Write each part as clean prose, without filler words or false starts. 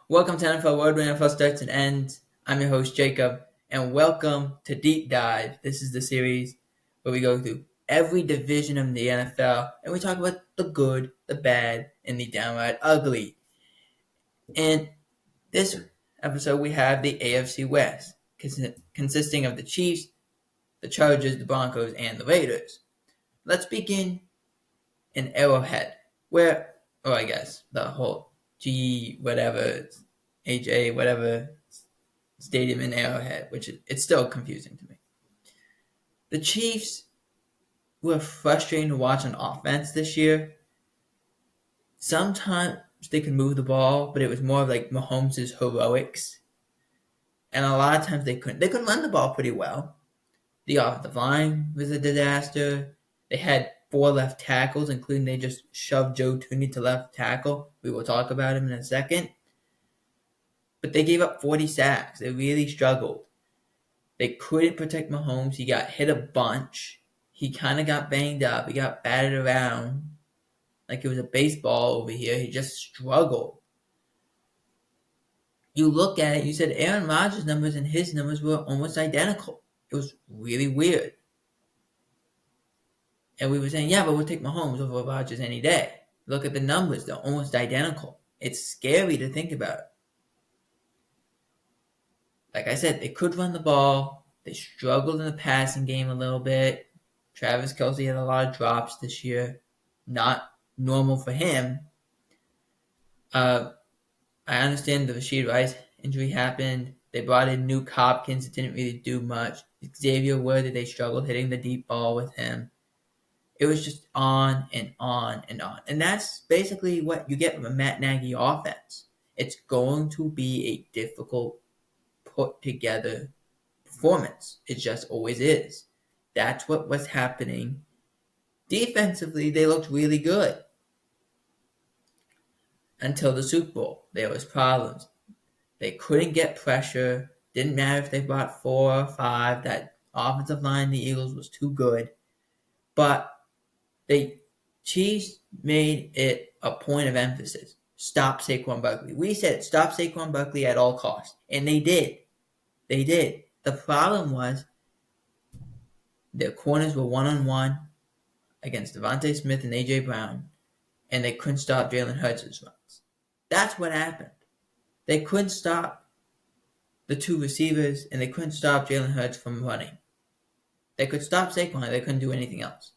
Welcome to NFL World when NFL starts and ends. I'm your host Jacob, and welcome to Deep Dive. This is the series where we go through every division of the NFL and we talk about the good, the bad, and the downright ugly. In this episode, we have the AFC West, consisting of the Chiefs, the Chargers, the Broncos, and the Raiders. Let's begin in Arrowhead, or I guess the whole HA, whatever stadium in Arrowhead, which it's still confusing to me. The Chiefs were frustrating to watch on offense this year. Sometimes they could move the ball, but it was more of like Mahomes' heroics. And a lot of times they couldn't. They could run the ball pretty well. The offensive line was a disaster. They had 4 left tackles, including they just shoved Joe Thuney to left tackle. We will talk about him in a second. But they gave up 40 sacks. They really struggled. They couldn't protect Mahomes. He got hit a bunch. He kind of got banged up. He got batted around like it was a baseball over here. He just struggled. You look at it, you said Aaron Rodgers' numbers and his numbers were almost identical. It was really weird. And we were saying, yeah, but we'll take Mahomes over Rodgers any day. Look at the numbers. They're almost identical. It's scary to think about. Like I said, they could run the ball. They struggled in the passing game a little bit. Travis Kelce had a lot of drops this year. Not normal for him. I understand the Rashid Rice injury happened. They brought in Nuke Hopkins. It didn't really do much. Xavier Worthy, they struggled hitting the deep ball with him. It was just on and on and on. And that's basically what you get from a Matt Nagy offense. It's going to be a difficult, put together performance. It just always is. That's what was happening. Defensively, they looked really good. Until the Super Bowl. There was problems. They couldn't get pressure. Didn't matter if they brought 4 or 5. That offensive line, the Eagles, was too good. But the Chiefs made it a point of emphasis. Stop Saquon Barkley. We said stop Saquon Barkley at all costs. And they did. They did. The problem was their corners were one-on-one against Devontae Smith and A.J. Brown, and they couldn't stop Jalen Hurts' runs. That's what happened. They couldn't stop the 2 receivers, and they couldn't stop Jalen Hurts from running. They could stop Saquon. They couldn't do anything else.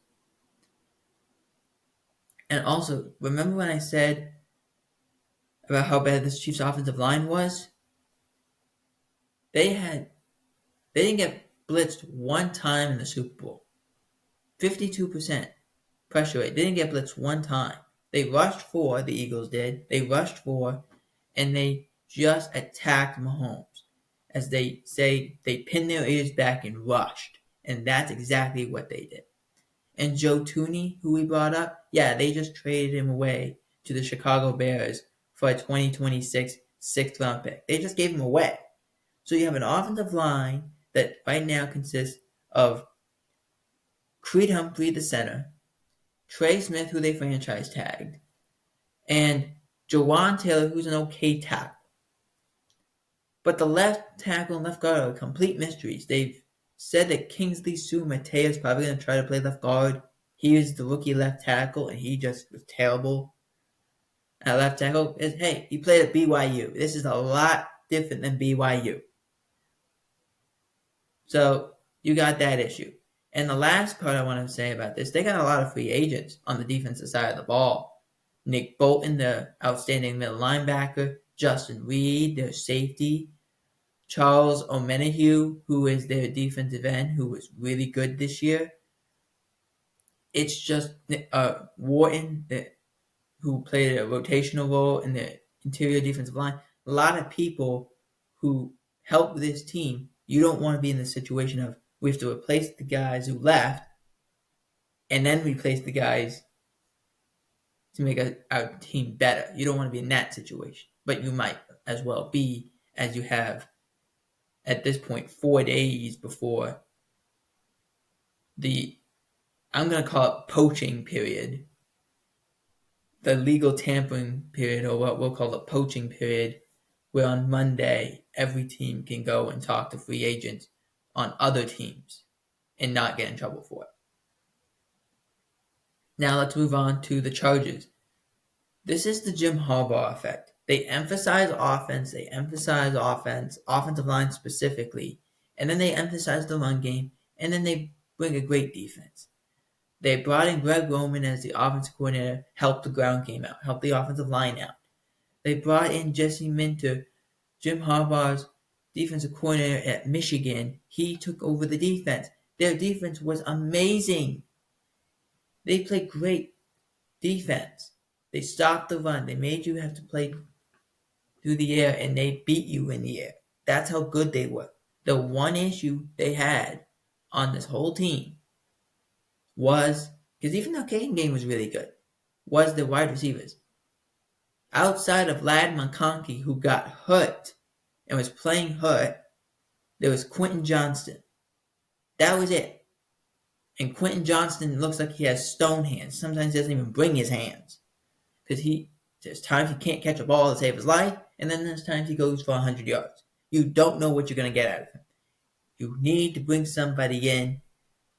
And also, remember when I said about how bad this Chiefs offensive line was? They didn't get blitzed one time in the Super Bowl. 52% pressure rate. They didn't get blitzed one time. They rushed 4, the Eagles did. They rushed 4, and they just attacked Mahomes. As they say, they pinned their ears back and rushed. And that's exactly what they did. And Joe Thuney, who we brought up, yeah, they just traded him away to the Chicago Bears for a 2026 6th-round pick. They just gave him away. So you have an offensive line that right now consists of Creed Humphrey, the center, Trey Smith, who they franchise tagged, and Jawan Taylor, who's an okay tackle. But the left tackle and left guard are complete mysteries. They've said that Kingsley Sue-Mattea is probably going to try to play left guard. He is the rookie left tackle, and he just was terrible at left tackle. Hey, he played at BYU. This is a lot different than BYU. So you got that issue. And the last part I want to say about this, they got a lot of free agents on the defensive side of the ball. Nick Bolton, the outstanding middle linebacker, Justin Reed, their safety, Charles Omenihu, who is their defensive end, who was really good this year. It's just Wharton, who played a rotational role in the interior defensive line. A lot of people who help this team. You don't want to be in the situation of we have to replace the guys who left and then replace the guys to make our team better. You don't want to be in that situation. But you might as well be, as you have at this point 4 days before I'm going to call it poaching period, the legal tampering period, or what we'll call the poaching period where on Monday every team can go and talk to free agents on other teams and not get in trouble for it. Now let's move on to the Chargers. This is the Jim Harbaugh effect. They emphasize offense, offensive line specifically, and then they emphasize the run game, and then they bring a great defense. They brought in Greg Roman as the offensive coordinator, helped the ground game out, helped the offensive line out. They brought in Jesse Minter, Jim Harbaugh's defensive coordinator at Michigan. He took over the defense. Their defense was amazing. They played great defense. They stopped the run. They made you have to play through the air, and they beat you in the air. That's how good they were. The one issue they had on this whole team was, because even though Caden game was really good, was the wide receivers. Outside of Lad McConkey, who got hurt and was playing hurt, there was Quentin Johnston. That was it. And Quentin Johnston looks like he has stone hands. Sometimes he doesn't even bring his hands. Because there's times he can't catch a ball to save his life, and then there's times he goes for 100 yards. You don't know what you're going to get out of him. You need to bring somebody in,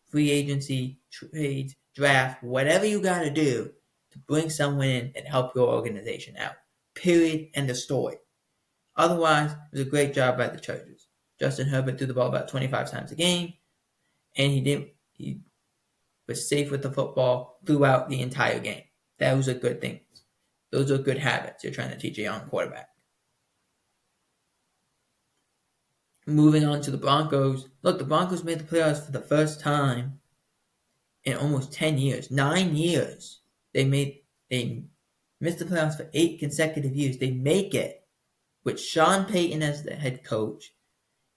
free agency, trades, draft, whatever you got to do to bring someone in and help your organization out. Period. End of story. Otherwise, it was a great job by the Chargers. Justin Herbert threw the ball about 25 times a game, and he was safe with the football throughout the entire game. That was a good thing. Those are good habits you're trying to teach a young quarterback. Moving on to the Broncos. Look, the Broncos made the playoffs for the first time in almost 10 years. 9 years. They missed the playoffs for 8 consecutive years. They make it with Sean Payton as the head coach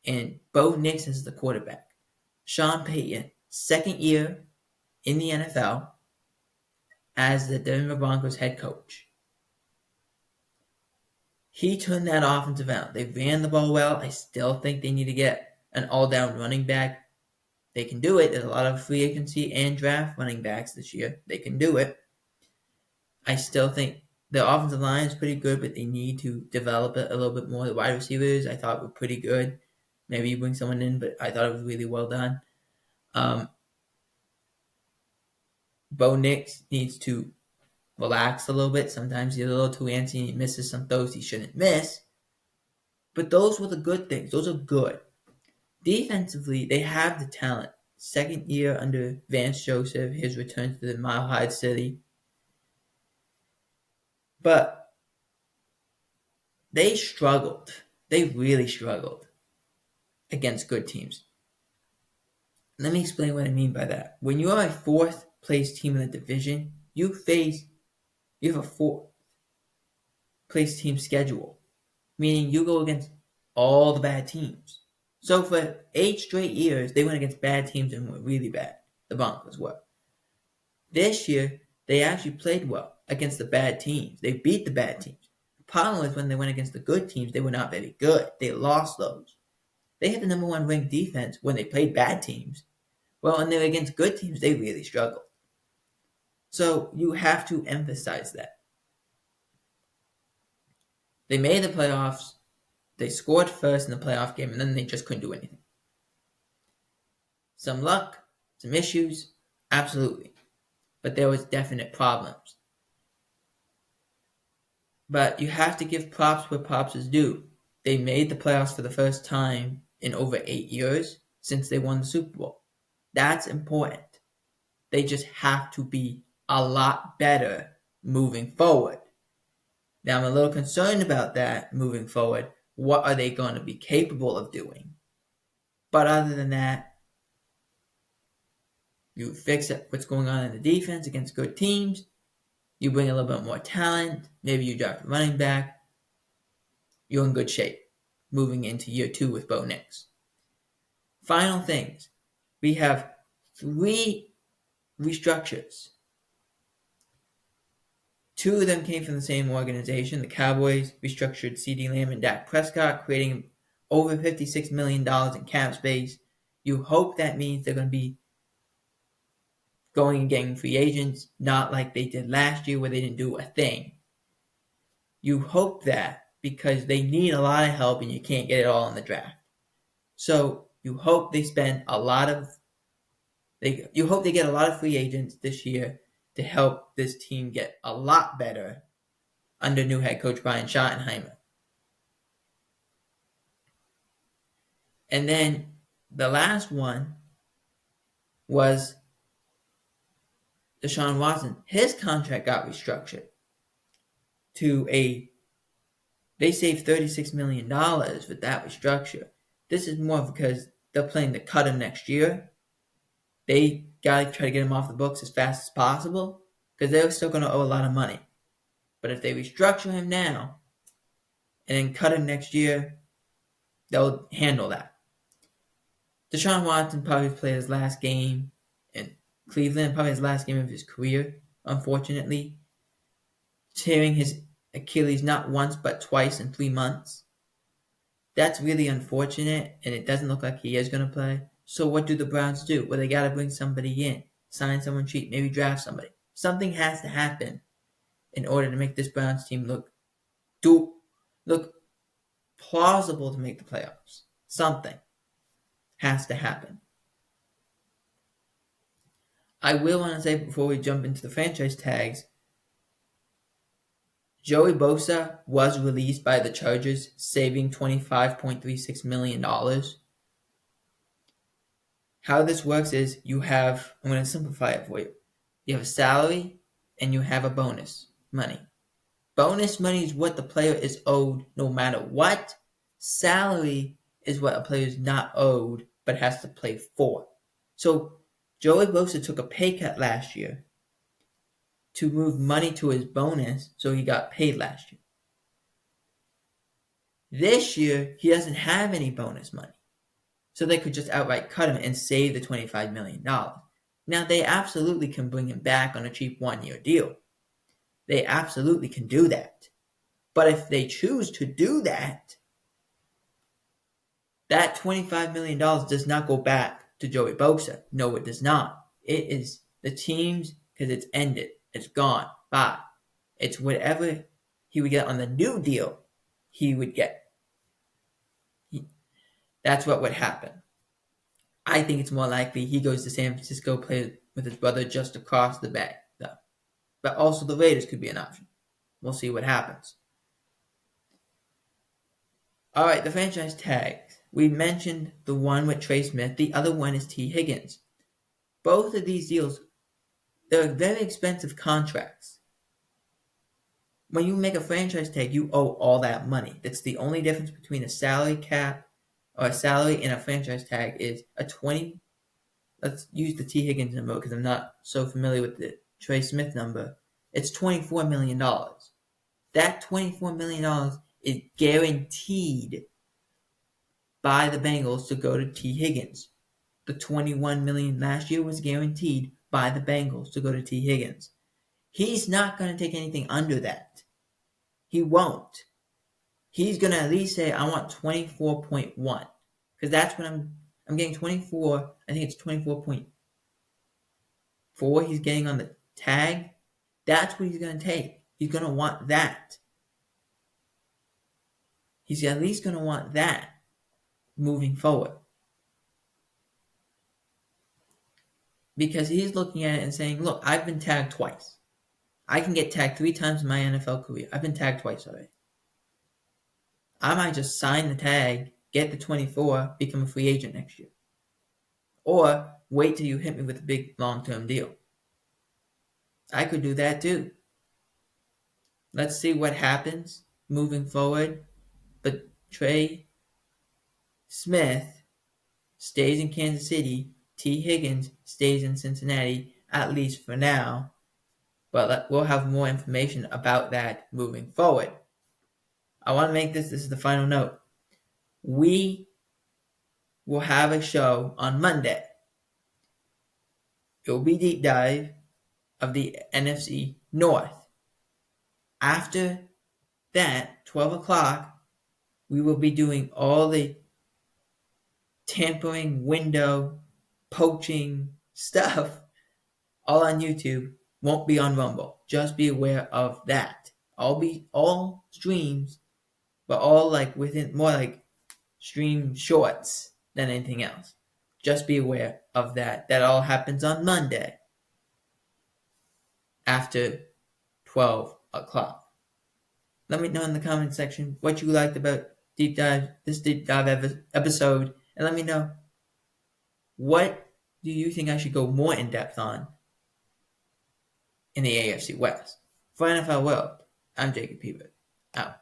and Bo Nix as the quarterback. Sean Payton, second year in the NFL as the Denver Broncos head coach. He turned that offense around. They ran the ball well. I still think they need to get an all-down running back. They can do it. There's a lot of free agency and draft running backs this year. They can do it. I still think the offensive line is pretty good, but they need to develop it a little bit more. The wide receivers, I thought, were pretty good. Maybe you bring someone in, but I thought it was really well done. Bo Nix needs to relax a little bit. Sometimes he's a little too antsy. He misses some throws he shouldn't miss. But those were the good things. Those are good. Defensively, they have the talent. Second year under Vance Joseph, his return to the Mile High City. But they struggled. They really struggled against good teams. Let me explain what I mean by that. When you are a fourth place team in the division, you have a fourth place team schedule, meaning you go against all the bad teams. So for 8 straight years, they went against bad teams and were really bad. The Broncos were. This year, they actually played well against the bad teams. They beat the bad teams. The problem was when they went against the good teams, they were not very good. They lost those. They had the number 1 ranked defense when they played bad teams. Well, when they were against good teams, they really struggled. So you have to emphasize that. They made the playoffs. They scored first in the playoff game, and then they just couldn't do anything. Some luck, some issues, absolutely. But there was definite problems. But you have to give props where props is due. They made the playoffs for the first time in over 8 years since they won the Super Bowl. That's important. They just have to be a lot better moving forward. Now, I'm a little concerned about that moving forward. What are they going to be capable of doing? But other than that, you fix what's going on in the defense against good teams. You bring a little bit more talent. Maybe you draft a running back. You're in good shape moving into year 2 with Bo Nix. Final things. We have 3 restructures. 2 of them came from the same organization. The Cowboys restructured CeeDee Lamb and Dak Prescott, creating over $56 million in cap space. You hope that means they're going to be going and getting free agents, not like they did last year where they didn't do a thing. You hope that because they need a lot of help and you can't get it all in the draft. So you hope they spend a lot of you hope they get a lot of free agents this year to help this team get a lot better under new head coach Brian Schottenheimer. And then the last one was Deshaun Watson. His contract got restructured to they saved $36 million with that restructure. This is more because they're planning to cut him next year. They got to try to get him off the books as fast as possible because they're still going to owe a lot of money. But if they restructure him now and then cut him next year, they'll handle that. Deshaun Watson probably played his last game in Cleveland, probably his last game of his career, unfortunately. Tearing his Achilles not once but twice in 3 months. That's really unfortunate, and it doesn't look like he is going to play. So what do the Browns do? Well, they got to bring somebody in, sign someone cheap, maybe draft somebody. Something has to happen in order to make this Browns team look plausible to make the playoffs. Something has to happen. I will want to say before we jump into the franchise tags, Joey Bosa was released by the Chargers, saving $25.36 million. How this works is I'm going to simplify it for you. You have a salary and you have a bonus money. Bonus money is what the player is owed no matter what. Salary is what a player is not owed but has to play for. So Joey Bosa took a pay cut last year to move money to his bonus, so he got paid last year. This year, he doesn't have any bonus money, so they could just outright cut him and save the $25 million. Now, they absolutely can bring him back on a cheap one-year deal. They absolutely can do that. But if they choose to do that, that $25 million does not go back to Joey Bosa. No, it does not. It is the team's because it's ended. It's gone. Bye. It's whatever he would get on the new deal, he would get. That's what would happen. I think it's more likely he goes to San Francisco, plays with his brother just across the bay, though. But also the Raiders could be an option. We'll see what happens. All right, the franchise tags. We mentioned the one with Trey Smith. The other one is T. Higgins. Both of these deals, they're very expensive contracts. When you make a franchise tag, you owe all that money. That's the only difference between a salary cap or a salary and a franchise tag is a 20. Let's use the T. Higgins number because I'm not so familiar with the Trey Smith number. It's $24 million. That $24 million is guaranteed by the Bengals to go to T. Higgins. The $21 million last year was guaranteed by the Bengals to go to T. Higgins. He's not going to take anything under that. He won't. He's going to at least say, I want 24.1. Because that's what I'm getting 24. I think it's 24.4 he's getting on the tag. That's what he's going to take. He's going to want that. He's at least going to want that moving forward. Because he's looking at it and saying, look, I've been tagged twice. I can get tagged 3 times in my NFL career. I've been tagged twice already. I might just sign the tag, get the 24, become a free agent next year. Or wait till you hit me with a big long-term deal. I could do that too. Let's see what happens moving forward. But Trey Smith stays in Kansas City. T. Higgins stays in Cincinnati, at least for now. But we'll have more information about that moving forward. I want to make this is the final note. We will have a show on Monday. It will be deep dive of the NFC North. After that, 12 o'clock, we will be doing all the tampering, window, poaching stuff all on YouTube. Won't be on Rumble. Just be aware of that. All streams but all like within more like stream shorts than anything else. Just be aware of that. That all happens on Monday after 12 o'clock. Let me know in the comment section what you liked about this deep dive episode, and let me know what do you think I should go more in depth on in the AFC West. For NFL World, I'm Jacob Peabody. Out.